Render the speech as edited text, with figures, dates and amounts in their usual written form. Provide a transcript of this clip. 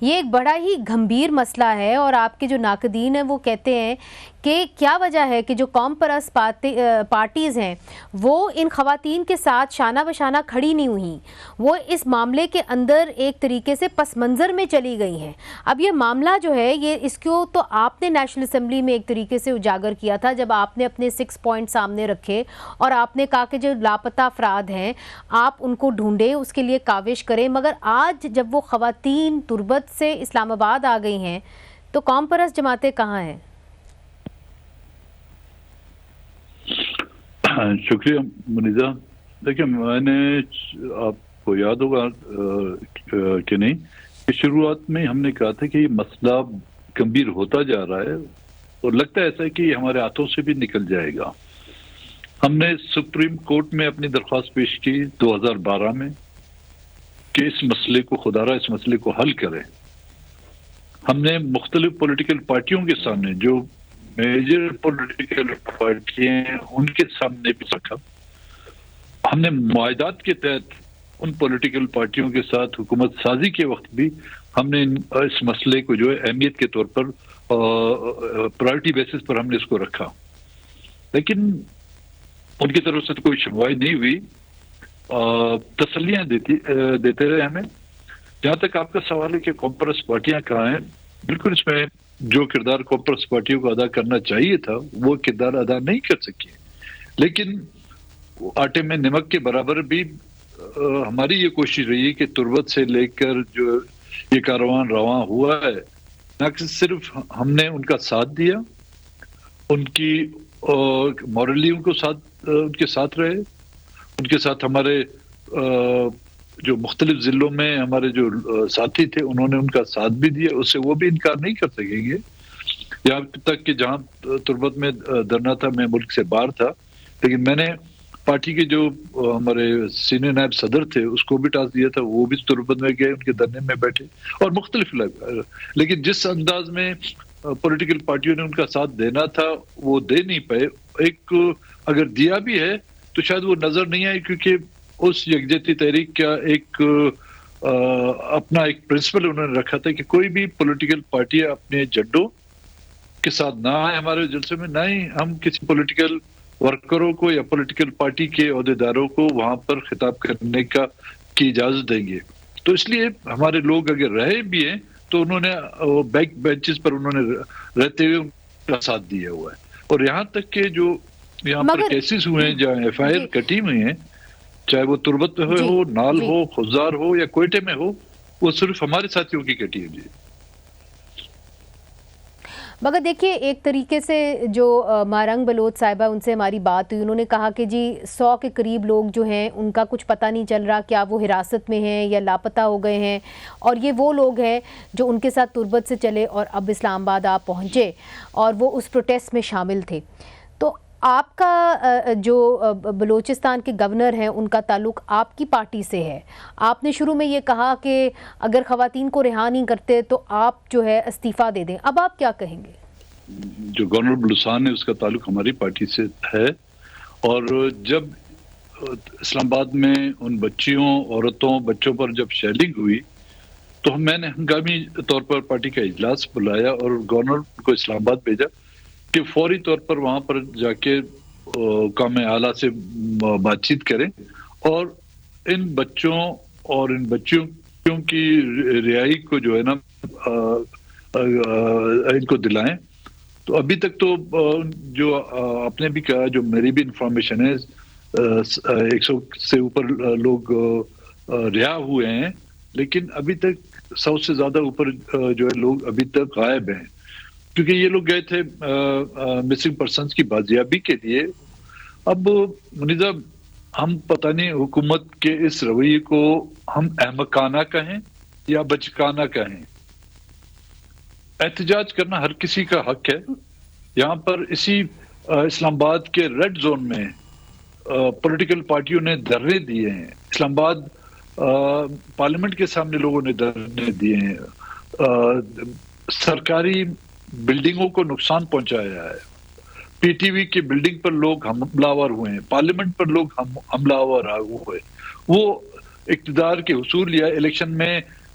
یہ ایک بڑا ہی گھمبیر مسئلہ ہے اور آپ کے جو ناقدین ہیں وہ کہتے ہیں کہ کیا وجہ ہے کہ جو قوم پرست پارٹیز ہیں وہ ان خواتین کے ساتھ شانہ بشانہ کھڑی نہیں ہوئیں، وہ اس معاملے کے اندر ایک طریقے سے پس منظر میں چلی گئی ہیں۔ اب یہ معاملہ جو ہے اس کو تو آپ نے نیشنل اسمبلی میں ایک طریقے سے اجاگر کیا تھا جب آپ نے اپنے 6 پوائنٹ سامنے رکھے اور آپ نے کہا کہ جو لاپتہ افراد ہیں آپ ان کو ڈھونڈیں، اس کے لیے کاوش کریں، مگر آج جب وہ خواتین تربت سے اسلام آباد آ گئی ہیں تو قوم پرست جماعتیں کہاں ہیں؟ شکریہ منیزہ۔ دیکھیں، میں نے آپ کو یاد ہوگا کہ نہیں کہ شروعات میں ہم نے کہا تھا کہ یہ مسئلہ گمبھیر ہوتا جا رہا ہے اور لگتا ہے ایسا ہے کہ یہ ہمارے ہاتھوں سے بھی نکل جائے گا۔ ہم نے سپریم کورٹ میں اپنی درخواست پیش کی 2012 میں کہ اس مسئلے کو خدارہ اس مسئلے کو حل کریں۔ ہم نے مختلف پولیٹیکل پارٹیوں کے سامنے، جو میجر پولیٹیکل پارٹیاں ہیں ان کے سامنے بھی رکھا۔ ہم نے معاہدات کے تحت ان پولیٹیکل پارٹیوں کے ساتھ حکومت سازی کے وقت بھی ہم نے اس مسئلے کو جو ہے اہمیت کے طور پر پرائرٹی بیسس پر ہم نے اس کو رکھا، لیکن ان کی طرف سے تو کوئی سنوائی نہیں ہوئی۔ تسلیاں دیتے رہے ہمیں۔ جہاں تک آپ کا سوال ہے کہ قوم پرست پارٹیاں کہاں ہیں، بالکل اس میں جو کردار قوم پرست پارٹیوں کو ادا کرنا چاہیے تھا وہ کردار ادا نہیں کر سکی، لیکن آٹے میں نمک کے برابر بھی ہماری یہ کوشش رہی ہے کہ تربت سے لے کر جو یہ کاروان رواں ہوا ہے، نہ صرف ہم نے ان کا ساتھ دیا، ان کی مورلی ان کے ساتھ رہے، ان کے ساتھ ہمارے جو مختلف ضلعوں میں ہمارے جو ساتھی تھے انہوں نے ان کا ساتھ بھی دیا، اس سے وہ بھی انکار نہیں کر سکیں گے۔ یہاں تک کہ جہاں تربت میں دھرنا تھا میں ملک سے باہر تھا، لیکن میں نے پارٹی کے جو ہمارے سینئر نائب صدر تھے اس کو بھی ٹاس دیا تھا، وہ بھی تربت میں گئے، ان کے دھرنے میں بیٹھے اور مختلف لیکن جس انداز میں پولیٹیکل پارٹیوں نے ان کا ساتھ دینا تھا وہ دے نہیں پائے۔ ایک اگر دیا بھی ہے تو شاید وہ نظر نہیں آئی، کیونکہ اس یکجہتی تحریک کا ایک اپنا ایک پرنسپل انہوں نے رکھا تھا کہ کوئی بھی پولیٹیکل پارٹی اپنے جھنڈوں کے ساتھ نہ آئے ہمارے جلسے میں، نہ ہی ہم کسی پولیٹیکل ورکروں کو یا پولیٹیکل پارٹی کے عہدیداروں کو وہاں پر خطاب کرنے کی اجازت دیں گے۔ تو اس لیے ہمارے لوگ اگر رہے بھی ہیں تو انہوں نے بیک بینچز پر انہوں نے رہتے ہوئے ان کا ساتھ دیا ہوا ہے۔ اور یہاں تک کہ جو یہاں پر کیسز ہوئے ہیں جہاں ایف آئی آر کٹی ہوئی ہیں، چاہے وہ تربت میں ہو، نال ہو، خزار ہو یا کوئٹے میں ہو، وہ صرف ہمارے ساتھیوں کی کٹی ہے۔ مگر دیکھیے ایک طریقے سے جو مارنگ بلوچ صاحبہ ان سے ہماری بات ہوئی، انہوں نے کہا کہ جی 100 کے قریب لوگ جو ہیں ان کا کچھ پتہ نہیں چل رہا، کیا وہ حراست میں ہیں یا لاپتہ ہو گئے ہیں، اور یہ وہ لوگ ہیں جو ان کے ساتھ تربت سے چلے اور اب اسلام آباد آپ پہنچے اور وہ اس پروٹیسٹ میں شامل تھے۔ تو آپ کا جو بلوچستان کے گورنر ہیں ان کا تعلق آپ کی پارٹی سے ہے، آپ نے شروع میں یہ کہا کہ اگر خواتین کو رہا نہیں کرتے تو آپ جو ہے استعفیٰ دے دیں، اب آپ کیا کہیں گے؟ جو گورنر بلوچستان ہے اس کا تعلق ہماری پارٹی سے ہے، اور جب اسلام آباد میں ان بچیوں، عورتوں، بچوں پر جب شیلنگ ہوئی تو میں نے ہنگامی طور پر پارٹی کا اجلاس بلایا اور گورنر کو اسلام آباد بھیجا کہ فوری طور پر وہاں پر جا کے قوم اعلیٰ سے بات چیت کریں اور ان بچوں اور ان بچیوں کی رہائی کو جو ہے نا ان کو دلائیں۔ تو ابھی تک تو جو آپ نے بھی کہا، جو میری بھی انفارمیشن ہے 100 سے اوپر لوگ رہا ہوئے ہیں، لیکن ابھی تک 100 سے زیادہ اوپر جو ہے لوگ ابھی تک غائب ہیں، کیونکہ یہ لوگ گئے تھے مسنگ پرسنز کی بازیابی کے لیے۔ اب منیزہ، ہم پتہ نہیں حکومت کے اس رویے کو ہم احمقانہ کہیں یا بچکانہ کہیں۔ احتجاج کرنا ہر کسی کا حق ہے۔ یہاں پر اسی اسلام آباد کے ریڈ زون میں پولیٹیکل پارٹیوں نے دھرنے دیے ہیں، اسلام آباد پارلیمنٹ کے سامنے لوگوں نے دھرنے دیے ہیں، سرکاری بلڈنگوں کو نقصان پہنچایا ہے، پی ٹی وی کی بلڈنگ پر لوگ حملہ آور ہوئے ہیں، پارلیمنٹ پر لوگ حملہ آور ہوئے، وہ اقتدار کے حصول یا الیکشن میں